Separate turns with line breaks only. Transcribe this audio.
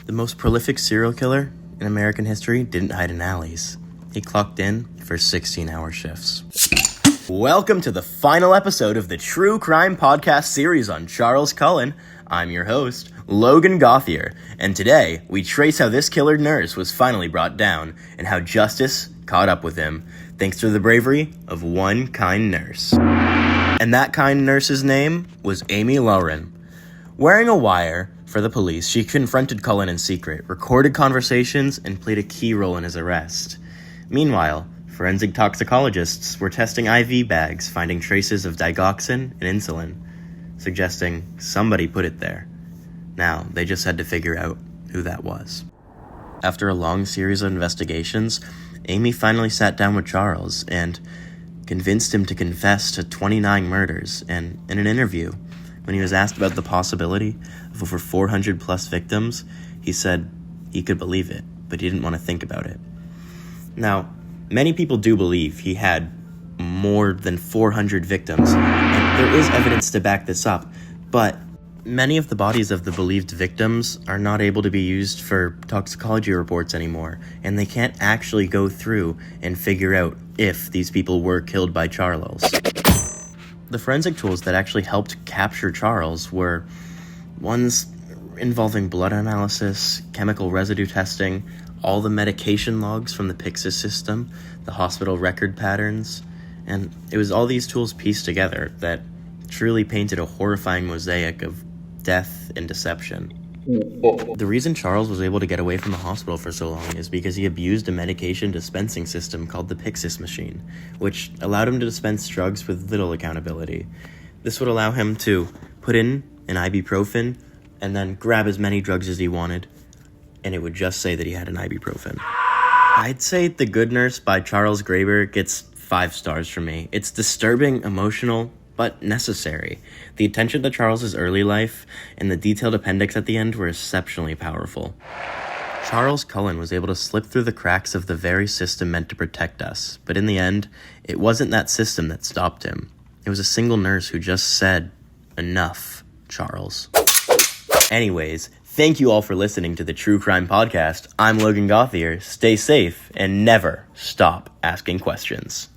The most prolific serial killer in American history didn't hide in alleys. He clocked in for 16-hour shifts. Welcome to the final episode of the True Crime Podcast series on Charles Cullen. I'm your host, Logan Gauthier, and today we trace how this killer nurse was finally brought down and how justice caught up with him, thanks to the bravery of one kind nurse. And that kind nurse's name was Amy Lauren. Wearing a wire for the police, she confronted Cullen in secret, recorded conversations, and played a key role in his arrest. Meanwhile, forensic toxicologists were testing IV bags, finding traces of digoxin and insulin, suggesting somebody put it there. Now, they just had to figure out who that was. After a long series of investigations, Amy finally sat down with Charles and convinced him to confess to 29 murders, and in an interview, when he was asked about the possibility of over 400 plus victims, he said he could believe it, but he didn't want to think about it. Now, many people do believe he had more than 400 victims, and there is evidence to back this up, but many of the bodies of the believed victims are not able to be used for toxicology reports anymore, and they can't actually go through and figure out if these people were killed by Charles. The forensic tools that actually helped capture Charles were ones involving blood analysis, chemical residue testing, all the medication logs from the Pyxis system, the hospital record patterns, and it was all these tools pieced together that truly painted a horrifying mosaic of death and deception. The reason Charles was able to get away from the hospital for so long is because he abused a medication dispensing system called the Pyxis machine, which allowed him to dispense drugs with little accountability. This would allow him to put in an ibuprofen and then grab as many drugs as he wanted, and it would just say that he had an ibuprofen. I'd say The Good Nurse by Charles Graeber gets 5 stars from me. It's disturbing, emotional, but necessary. The attention to Charles's early life and the detailed appendix at the end were exceptionally powerful. Charles Cullen was able to slip through the cracks of the very system meant to protect us, but in the end, it wasn't that system that stopped him. It was a single nurse who just said, "Enough, Charles." Anyways, thank you all for listening to the True Crime Podcast. I'm Logan Gauthier. Stay safe and never stop asking questions.